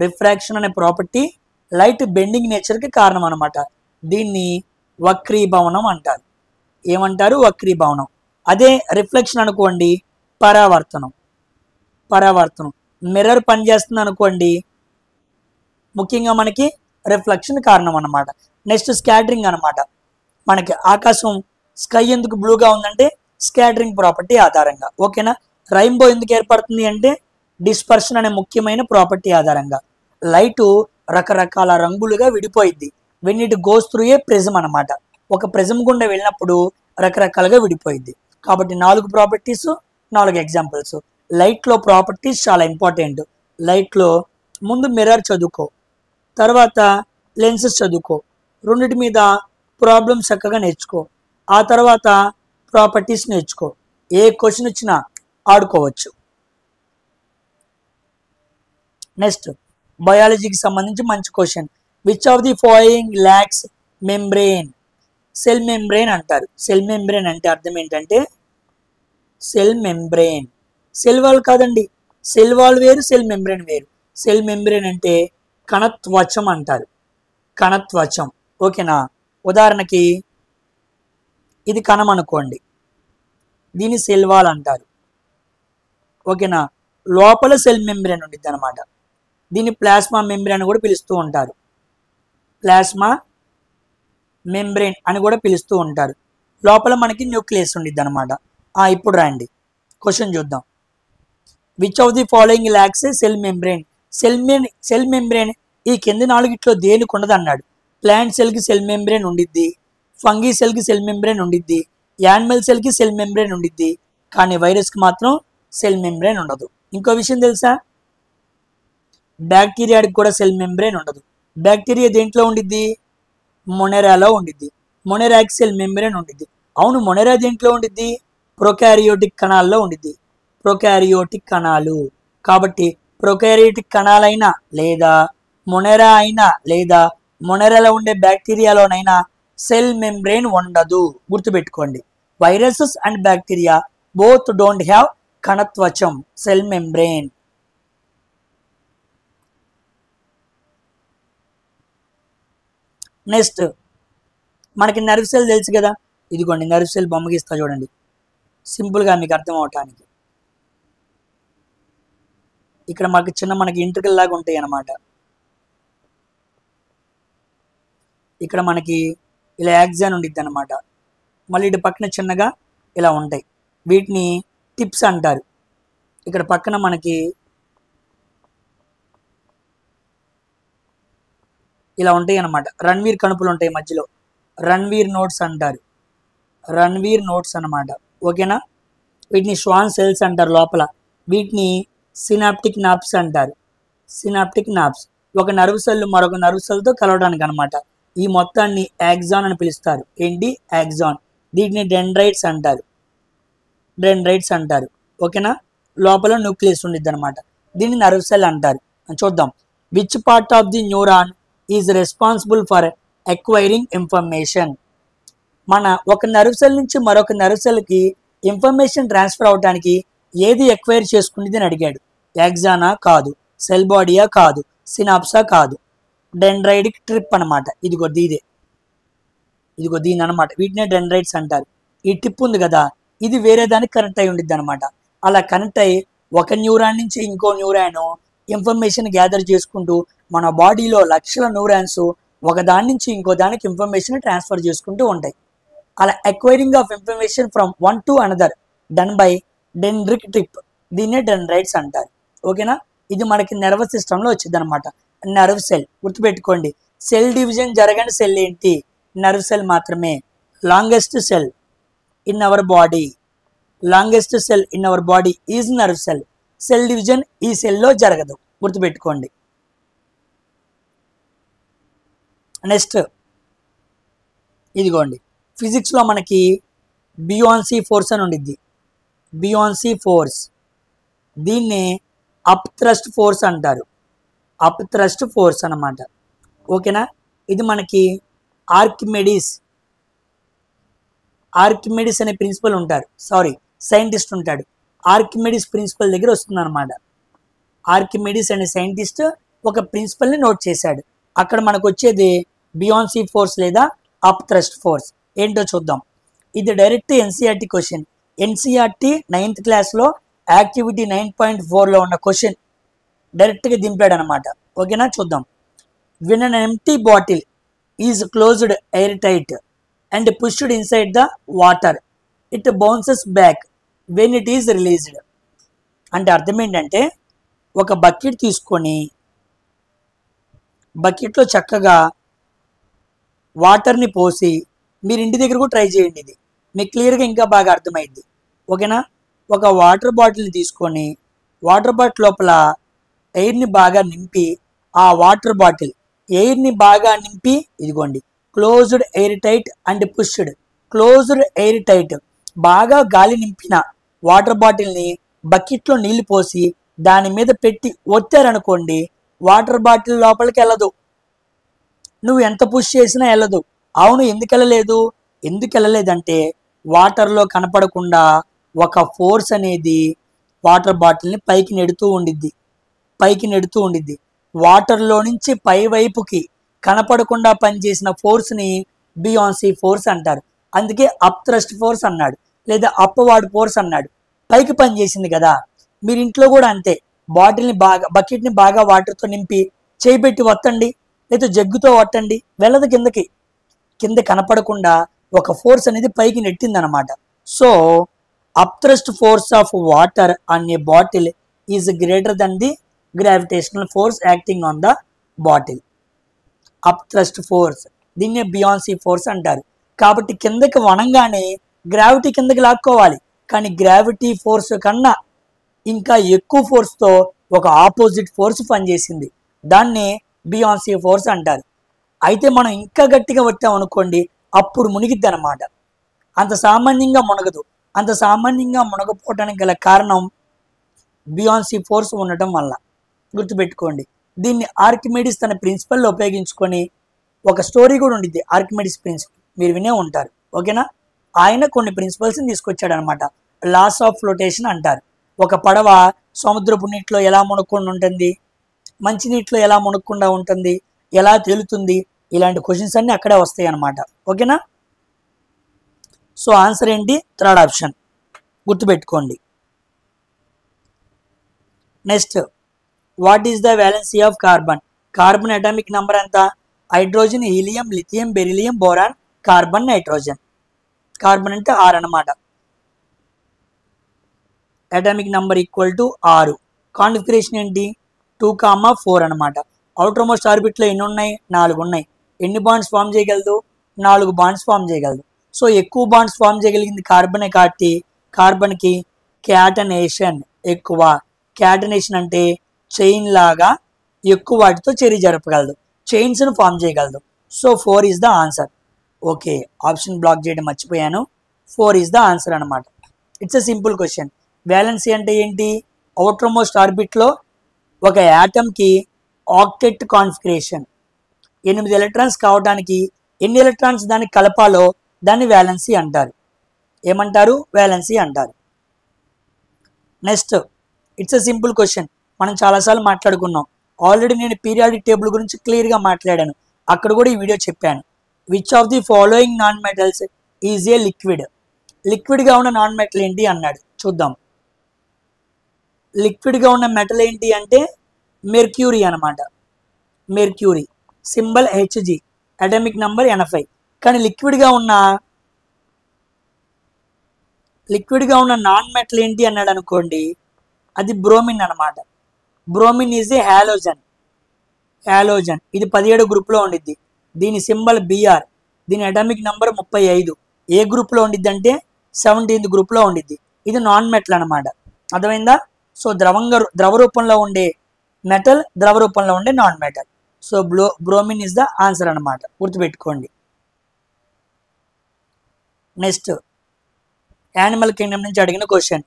రిఫ్రాక్షన్ అనే ప్రాపర్టీ లైట్ బెండింగ్ నేచర్కి కారణం అనమాట. దీన్ని వక్రీభవనం అంటారు. ఏమంటారు? వక్రీభవనం. అదే రిఫ్లెక్షన్ అనుకోండి పరావర్తనం. మిర్రర్ పనిచేస్తుంది అనుకోండి, ముఖ్యంగా మనకి రిఫ్లెక్షన్ కారణం అన్నమాట. నెక్స్ట్ స్కాటరింగ్ అనమాట. మనకి ఆకాశం స్కై ఎందుకు బ్లూగా ఉందంటే స్కాటరింగ్ ప్రాపర్టీ ఆధారంగా. ఓకేనా. రైన్బో ఎందుకు ఏర్పడుతుంది అంటే డిస్పర్షన్ అనే ముఖ్యమైన ప్రాపర్టీ ఆధారంగా. లైటు రకరకాల రంగులుగా విడిపోయిద్ది. When it goes through a prism అనమాట. ఒక ప్రిజం గుండా వెళ్ళినప్పుడు రకరకాలుగా విడిపోయిద్ది. కాబట్టి 4 ప్రాపర్టీస్, 4 ఎగ్జాంపుల్స్. లైట్లో ప్రాపర్టీస్ చాలా ఇంపార్టెంట్. లైట్లో ముందు మిర్రర్ చదువుకో, తర్వాత లెన్సెస్ చదువుకో, రెండింటి మీద ప్రాబ్లమ్స్ చక్కగా నేర్చుకో, ఆ తర్వాత ప్రాపర్టీస్ నేర్చుకో. ఏ క్వశ్చన్ వచ్చినా ఆడుకోవచ్చు. నెక్స్ట్ బయాలజీకి సంబంధించి మంచి question. Which of the following lakhs membrane? Cell membrane అంటారు. సెల్ మెంబ్రెయిన్ అంటే అర్థం ఏంటంటే సెల్ మెంబ్రెయిన్, సెల్ వాల్ కాదండి. సెల్ వాల్ వేరు, సెల్ మెంబ్రెయిన్ వేరు. సెల్ మెంబ్రెయిన్ అంటే కణత్వచం అంటారు. కణత్వచం. ఓకేనా. ఉదాహరణకి ఇది కణం అనుకోండి, దీన్ని సెల్ వాల్ అంటారు. ఓకేనా. లోపల సెల్ మెంబ్రెయిన్ ఉండిద్ది అనమాట. దీన్ని ప్లాస్మా మెంబ్రెయిన్ అని కూడా పిలుస్తూ ఉంటారు. ప్లాస్మా మెంబ్రెయిన్ అని కూడా పిలుస్తూ ఉంటారు. లోపల మనకి న్యూక్లియస్ ఉండిద్ది అనమాట. ఇప్పుడు రండి క్వశ్చన్ చూద్దాం. Which of the following lakhs cell membrane? Cell membrane ఈ కింది 4 దేనికి ఉండదు అన్నాడు. ప్లాంట్ సెల్కి సెల్ మెంబ్రెయిన్ ఉండిద్ది, ఫంగీ సెల్కి సెల్ మెంబ్రెయిన్ ఉండిద్ది, యానిమల్ సెల్కి సెల్ మెంబ్రెయిన్ ఉండిద్ది. కానీ వైరస్కి మాత్రం సెల్ మెంబ్రెయిన్ ఉండదు. ఇంకో విషయం తెలుసా? బ్యాక్టీరియాకి కూడా సెల్ మెంబ్రెయిన్ ఉండదు. బ్యాక్టీరియా దేంట్లో ఉండిద్ది? మొనెరాలో ఉండిద్ది. మొనెరాకి సెల్ మెంబ్రెయిన్ ఉండిద్ది. అవును, మొనెరా దేంట్లో ఉండిద్ది? ప్రొకారియోటిక్ కణాల్లో ఉండిద్ది. ప్రొకారియోటిక్ కణాలు. కాబట్టి ప్రొకారియోటిక్ కణాలైనా లేదా మొనెరా అయినా లేదా మొనెరాలో ఉండే బ్యాక్టీరియాలోనైనా సెల్ మెంబ్రెయిన్ ఉండదు. గుర్తుపెట్టుకోండి. Viruses and bacteria both don't have కణత్వచం, సెల్ మెంబ్రెయిన్. నెక్స్ట్ మనకి నర్వ్ సెల్ తెలుసు కదా. ఇదిగోండి నర్వ్ సెల్ బొమ్మ గీస్తా చూడండి, సింపుల్గా మీకు అర్థం అవటానికి. ఇక్కడ మనకి ఇంట్రికల్ లాగా ఉంటాయి అన్నమాట. ఇక్కడ మనకి ఇలా యాక్సాన్ ఉండిద్ది అనమాట. మళ్ళీ ఇటు పక్కన చిన్నగా ఇలా ఉంటాయి, వీటిని టిప్స్ అంటారు. ఇక్కడ పక్కన మనకి ఇలా ఉంటాయి అన్నమాట. రణ్వీర్ కణుపులు ఉంటాయి మధ్యలో, రణ్వీర్ నోట్స్ అంటారు, రణ్వీర్ నోట్స్ అన్నమాట. ఓకేనా. వీటిని శ్వాన్ సెల్స్ అంటారు లోపల. వీటిని సినాప్టిక్ నాబ్స్ అంటారు, సినాప్టిక్ నాబ్స్. ఒక నర్వ్ సెల్ మరొక నర్వ్ సెల్తో కలవడానికి అనమాట. ఈ మొత్తాన్ని యాక్సాన్ అని పిలుస్తారు. ఏంటి? యాక్సాన్. వీటిని డెండ్రైట్స్ అంటారు, డెండ్రైట్స్ అంటారు. ఓకేనా. లోపల న్యూక్లియస్ ఉండిద్ది అనమాట. దీన్ని నర్వ్ సెల్ అంటారు. చూద్దాం. Which part of the neuron is responsible for acquiring information? మన ఒక నర్వ్ సెల్ నుంచి మరొక నర్వ్ సెల్కి ఇన్ఫర్మేషన్ ట్రాన్స్ఫర్ అవడానికి ఏది ఎక్వైర్ చేసుకునేది అని అడిగాడు. యాక్సానా? కాదు. సెల్ బాడీయా? కాదు. సినాప్సా? కాదు. డెండ్రైటిక్ ట్రిప్ అనమాట. ఇదిగో దీని అనమాట. వీటినే డెండ్రైట్స్ అంటారు. ఈ టిప్ ఉంది కదా, ఇది వేరే దానికి కనెక్ట్ అయి ఉండిద్ది అనమాట. అలా కనెక్ట్ అయ్యి ఒక న్యూరాన్ నుంచి ఇంకో న్యూరాన్ ఇన్ఫర్మేషన్ గ్యాదర్ చేసుకుంటూ మన బాడీలో లక్షల న్యూరాన్స్ ఒక దాని నుంచి ఇంకో దానికి ఇన్ఫర్మేషన్ ట్రాన్స్ఫర్ చేసుకుంటూ ఉంటాయి. అలా acquiring of information from one to another done by dendritic trip. దీన్నే డెండ్రైట్స్ అంటారు. ఓకేనా. ఇది మనకి నర్వస్ సిస్టంలో వచ్చింది అనమాట. నర్వ్ సెల్ గుర్తుపెట్టుకోండి. సెల్ డివిజన్ జరగని సెల్ ఏంటి? నర్వ్ సెల్ మాత్రమే. Longest cell in our body, longest cell in our body is nerve cell. Cell division ఈ సెల్లో జరగదు, గుర్తుపెట్టుకోండి. నెక్స్ట్ ఇదిగోండి, ఫిజిక్స్లో మనకి బియాన్సీ ఫోర్స్ అని ఉండిద్ది. బియాన్సీ ఫోర్స్, దీన్ని అప్ థ్రస్ట్ ఫోర్స్ అంటారు. అప్ థ్రస్ట్ ఫోర్స్ అన్నమాట. ఓకేనా. ఇది మనకి ఆర్కిమెడిస్ అనే ప్రిన్సిపల్ ఉంటారు, సైంటిస్ట్ ఉంటాడు. ఆర్కిమెడిస్ ప్రిన్సిపల్ దగ్గర వస్తుంది అనమాట. ఆర్కిమెడిస్ అనే సైంటిస్ట్ ఒక ప్రిన్సిపల్ని నోట్ చేశాడు. అక్కడ మనకు వచ్చేది బియాన్సీ ఫోర్స్ లేదా అప్ థ్రస్ట్ ఫోర్స్. ఏంటో చూద్దాం. ఇది direct NCERT question. NCERT 9th క్లాస్లో యాక్టివిటీ 9.4లో ఉన్న క్వశ్చన్ డైరెక్ట్గా దింపాడు అనమాట. ఓకేనా. చూద్దాం. Win an empty bottle is closed air tight and pushed inside the water, it bounces back when it is released. అంటే అర్థం ఏంటంటే, ఒక బకెట్ తీసుకొని బకెట్లో చక్కగా వాటర్ని పోసి, మీరు ఇంటి దగ్గర కూడా ట్రై చేయండి, ఇది మీకు క్లియర్గా ఇంకా బాగా అర్థమైంది. ఓకేనా. ఒక వాటర్ బాటిల్ని తీసుకొని వాటర్ బాటిల్ లోపల ఎయిర్ని బాగా నింపి, ఆ వాటర్ బాటిల్ ఎయిర్ని బాగా నింపి, ఇదిగోండి closed air tight and pushed. Closed air tight, బాగా గాలి నింపిన వాటర్ బాటిల్ని బకెట్లో నీళ్లు పోసి దాని మీద పెట్టి ఒత్తారనుకోండి, వాటర్ బాటిల్ లోపలికి వెళ్ళదు. నువ్వు ఎంత పుష్ చేసినా వెళ్ళదు. అవును, ఎందుకు వెళ్ళలేదంటే వాటర్లో కనపడకుండా ఒక ఫోర్స్ అనేది వాటర్ బాటిల్ని పైకి నెడుతూ ఉండిద్ది. వాటర్లో నుంచి పై వైపుకి కనపడకుండా పనిచేసిన ఫోర్స్ని బియాన్సీ ఫోర్స్ అంటారు. అందుకే అప్ థ్రస్ట్ ఫోర్స్ అన్నాడు, లేదా అప్వర్డ్ ఫోర్స్ అన్నాడు. పైకి పనిచేసింది కదా. మీరు ఇంట్లో కూడా అంతే, బకెట్ని బాగా వాటర్తో నింపి చేయి పెట్టి వత్తండి, లేదా జగ్గుతో వట్టండి, వెళ్ళదు కింద కనపడకుండా ఒక ఫోర్స్ అనేది పైకి నెట్టిందనమాట. So up thrust force of water on a bottle is greater than the gravitational force acting on the bottle. Up thrust force, దీన్నే బియాన్సీ ఫోర్స్ అంటారు. కాబట్టి కిందకి వనంగానే గ్రావిటీ కిందకి లాక్కోవాలి, కానీ గ్రావిటీ ఫోర్స్ కన్నా ఇంకా ఎక్కువ ఫోర్స్తో ఒక ఆపోజిట్ ఫోర్స్ పనిచేసింది. దాన్నే బియాన్సీ ఫోర్స్ అంటారు. అయితే మనం ఇంకా గట్టిగా వచ్చాం అనుకోండి, అప్పుడు మునిగిద్ది అనమాట. అంత సామాన్యంగా మునగదు. అంత సామాన్యంగా మునగపోవడానికి గల కారణం బియాన్సీ ఫోర్స్ ఉండటం వల్ల. గుర్తుపెట్టుకోండి. దీన్ని ఆర్కిమెడిస్ తన ప్రిన్సిపల్లో ఉపయోగించుకొని ఒక స్టోరీ కూడా ఉండిద్ది. ఆర్కిమెడిస్ ప్రిన్సిపల్ మీరు వినే ఉంటారు. ఓకేనా. ఆయన కొన్ని ప్రిన్సిపల్స్ని తీసుకొచ్చాడు అనమాట. లాస్ ఆఫ్ ఫ్లోటేషన్ అంటారు. ఒక పడవ సముద్రపు నీటిలో ఎలా మునక్కుండా ఉంటుంది, మంచినీటిలో ఎలా మునక్కుండా ఉంటుంది, ఎలా తేలుతుంది, ఇలాంటి క్వశ్చన్స్ అన్నీ అక్కడే వస్తాయి అన్నమాట. ఓకేనా. సో ఆన్సర్ ఏంటి? థర్డ్ ఆప్షన్, గుర్తుపెట్టుకోండి. Next what is the valency of carbon? Carbon atomic number ఎంత? Hydrogen, helium, lithium, beryllium, boron, carbon, nitrogen. Carbon అంటే 6 అన్నమాట. Atomic number equal to 6. Configuration ఏంటి? 2,4 అన్నమాట. అవుటర్ మోస్ట్ ఆర్బిట్లో ఎన్ని ఉన్నాయి? 4 ఉన్నాయి. ఎన్ని బాండ్స్ ఫామ్ చేయగలదు? 4 బాండ్స్ ఫామ్ చేయగలదు. సో ఎక్కువ బాండ్స్ ఫామ్ చేయగలిగింది కార్బనే కాబట్టి కార్బన్కి క్యాటనేషన్ ఎక్కువ. క్యాటనేషన్ అంటే చైన్ లాగా ఎక్కువ వాటితో చర్య జరపగలదు, చైన్స్ను ఫామ్ చేయగలదు. So 4 is the answer. Okay, option block చేయడం మర్చిపోయాను. 4 ఈజ్ ద ఆన్సర్ అనమాట. It's a simple question. Valency అంటే ఏంటి? అవుటర్ మోస్ట్ ఆర్బిట్లో ఒక యాటమ్కి ఆక్టెట్ కాన్ఫిగరేషన్ 8 ఎలక్ట్రాన్స్ కావడానికి ఎన్ని ఎలక్ట్రాన్స్ దాన్ని కలపాలో దాన్ని వ్యాలెన్సీ అంటారు. ఏమంటారు? వ్యాలెన్సీ అంటారు. Next, it's a simple question. మనం చాలాసార్లు మాట్లాడుకున్నాం. ఆల్రెడీ నేను పీరియాడిక్ టేబుల్ గురించి క్లియర్గా మాట్లాడాను, అక్కడ కూడా ఈ వీడియో చెప్పాను. Which of the following non metals is a liquid? లిక్విడ్గా ఉన్న నాన్ మెటల్ ఏంటి అన్నాడు. చూద్దాం. లిక్విడ్గా ఉన్న మెటల్ ఏంటి అంటే మెర్క్యూరీ అనమాట. Mercury, symbol Hg, atomic number 80. కానీ లిక్విడ్గా ఉన్న నాన్ మెటల్ ఏంటి అన్నాడు అనుకోండి, అది బ్రోమిన్ అనమాట. Bromine is a halogen. Halogen ఇది 17 గ్రూప్లో ఉండిద్ది. దీని సింబల్ Br, దీని అటామిక్ నంబర్ 35. ఏ గ్రూప్లో ఉండిద్ది అంటే 17th గ్రూప్లో ఉండిద్ది. ఇది నాన్ మెటల్ అనమాట. అర్థమైందా? సో ద్రవ రూపంలో ఉండే మెటల్, ద్రవ రూపంలో ఉండే non metal. So bromine is the answer అనమాట, గుర్తుపెట్టుకోండి. నెక్స్ట్, యానిమల్ కింగ్డమ్ నుంచి అడిగిన question.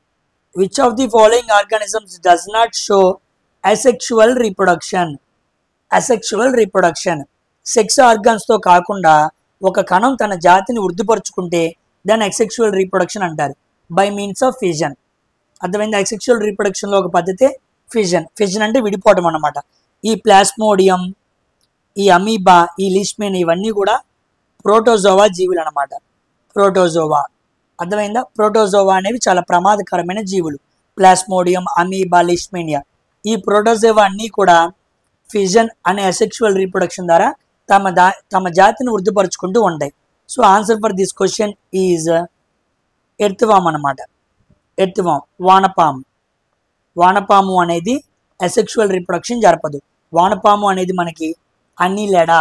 Which of the following organisms does not show asexual reproduction? Asexual reproduction sex ఆర్గాన్స్తో కాకుండా ఒక కణం తన జాతిని వృద్ధిపరుచుకుంటే దాన్ని అసెక్షువల్ రీప్రొడక్షన్ అంటారు, బై మీన్స్ ఆఫ్ ఫిజన్. అర్థమైంది? అసెక్షువల్ రీప్రొడక్షన్లో ఒక పద్ధతి ఫిజన్. ఫిజన్ అంటే విడిపోవడం అన్నమాట. ఈ ప్లాస్మోడియం, ఈ అమీబా, ఈ లీష్మేన్ ఇవన్నీ కూడా ప్రోటోజోవా జీవులు అనమాట. ప్రోటోజోవా. అర్థమైందా? ప్రోటోజోవా అనేవి చాలా ప్రమాదకరమైన జీవులు. ప్లాస్మోడియం, అమీబా, లీష్మేనియా, ఈ ప్రోటోజోవా అన్నీ కూడా ఫిజన్ అనే అసెక్షువల్ రీప్రొడక్షన్ ద్వారా తమ జాతిని వృద్ధిపరుచుకుంటూ ఉంటాయి. So answer for this question is ఎర్త్వామ్ అనమాట. ఎర్త్వామ్, వానపాము. వానపాము అనేది అసెక్షువల్ రీప్రొడక్షన్ జరపదు. వానపాము అనేది మనకి అనిలెడా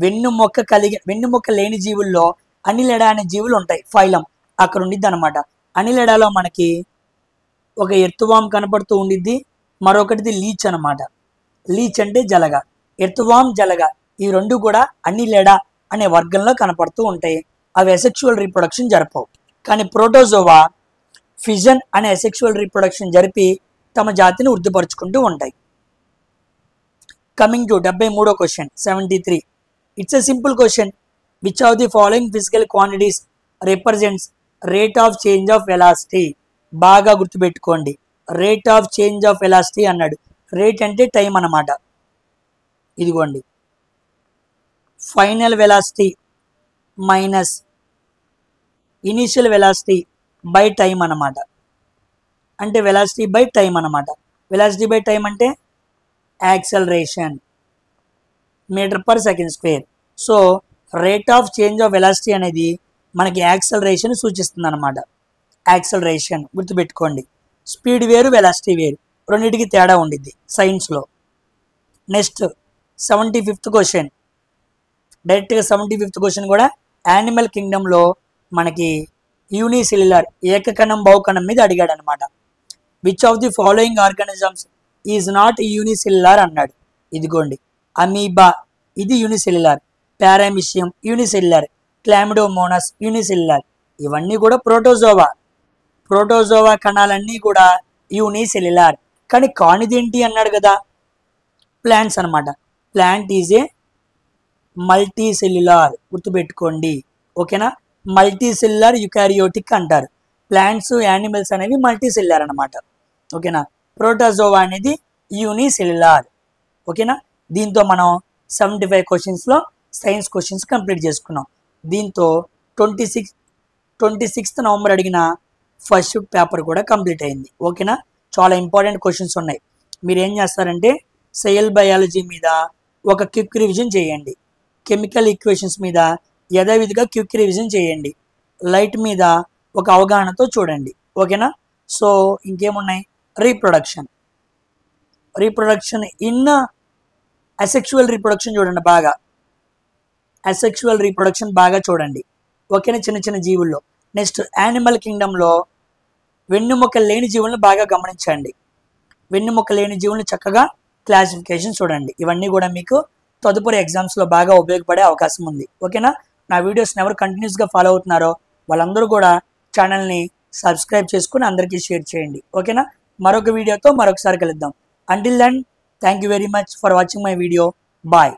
వెన్నుమొక్క లేని జీవుల్లో అనిలెడా అనే జీవులు ఉంటాయి, ఫైలం అక్కడ ఉండిద్ది అనమాట. అనిలెడాలో మనకి ఒక ఎర్త్వామ్ కనపడుతూ ఉండిద్ది, మరొకటిది లీచ్ అనమాట. లీచ్ అంటే జలగ. ఎర్త్వామ్, జలగ ఈ రెండు కూడా అనిలెడా అనే వర్గంలో కనపడుతూ ఉంటాయి. అవి అసెక్షువల్ రీప్రొడక్షన్ జరపవు. కానీ ప్రోటోజోవా ఫిజన్ అనే అసెక్షువల్ రీప్రొడక్షన్ జరిపి తమ జాతిని వృద్ధిపరుచుకుంటూ ఉంటాయి. కమింగ్ టు 73వ question, 73. It's a simple question. Which of the following physical quantities represents rate of change of velocity? బాగా గుర్తుపెట్టుకోండి. Rate of change of velocity అన్నాడు. రేట్ అంటే టైం అన్నమాట. ఇదిగోండి, final velocity minus initial velocity by time అన్నమాట. అంటే velocity by time అన్నమాట. Velocity by time అంటే acceleration, metre per second square. So rate of change of velocity అనేది మనకి యాక్సలరేషన్ సూచిస్తుంది అనమాట. యాక్సలరేషన్ గుర్తుపెట్టుకోండి. స్పీడ్ వేరు, వెలాసిటీ వేరు, రెండింటికి తేడా ఉండిద్ది సైన్స్లో. Next 75th question. డైరెక్ట్గా 75th క్వశ్చన్ కూడా యానిమల్ కింగ్డమ్లో మనకి యూనిసెల్యులర్, ఏకకణం బహుకణం మీద అడిగాడు అనమాట. Which of the following organisms is not unicellular అన్నాడు. ఇదిగోండి, అమీబా ఇది unicellular, paramecium unicellular, Chlamydomonas unicellular. ఇవన్నీ కూడా ప్రోటోజోవా కణాలన్నీ కూడా యూనిసెల్యులర్. కానీ కానిదేంటి అన్నాడు కదా, ప్లాంట్స్ అనమాట. Plant is a multi cellular, గుర్తుపెట్టుకోండి. ఓకేనా? మల్టీ సెల్యులార్ యుకారియోటిక్ అంటారు. ప్లాంట్స్, యానిమల్స్ అనేవి మల్టీ సెల్యులార్ అనమాట. ఓకేనా? ప్రోటోజోవా అనేది యూనిసెల్యులార్. ఓకేనా? దీంతో మనం 75 క్వశ్చన్స్లో సైన్స్ క్వశ్చన్స్ కంప్లీట్ చేసుకున్నాం. దీంతో 26th నవంబర్ అడిగిన ఫస్ట్ షిఫ్ట్ పేపర్ కూడా కంప్లీట్ అయింది. ఓకేనా? చాలా ఇంపార్టెంట్ క్వశ్చన్స్ ఉన్నాయి. మీరు ఏం చేస్తారంటే సెల్ బయాలజీ మీద ఒక క్విక్ రివిజన్ చేయండి, కెమికల్ ఈక్వేషన్స్ మీద యథావిధిగా క్విక్ రివిజన్ చేయండి, లైట్ మీద ఒక అవగాహనతో చూడండి. ఓకేనా? సో ఇంకేమున్నాయి, రీప్రొడక్షన్ ఇన్ అసెక్షువల్ రీప్రొడక్షన్ చూడండి, బాగా అసెక్షువల్ రీప్రొడక్షన్ బాగా చూడండి. ఓకేనా? చిన్న చిన్న జీవుల్లో. నెక్స్ట్ యానిమల్ కింగ్డమ్లో వెన్నుముక లేని జీవులను బాగా గమనించండి, వెన్నుముక లేని జీవులను చక్కగా క్లాసిఫికేషన్ చూడండి. ఇవన్నీ కూడా మీకు తదుపరి ఎగ్జామ్స్లో బాగా ఉపయోగపడే అవకాశం ఉంది. ఓకేనా? నా వీడియోస్ని ఎవరు కంటిన్యూస్గా ఫాలో అవుతున్నారో వాళ్ళందరూ కూడా ఛానల్ని సబ్స్క్రైబ్ చేసుకుని అందరికీ షేర్ చేయండి. ఓకేనా? మరొక వీడియోతో మరొకసారి కలుద్దాం. Until then, thank you very much for watching my video. Bye.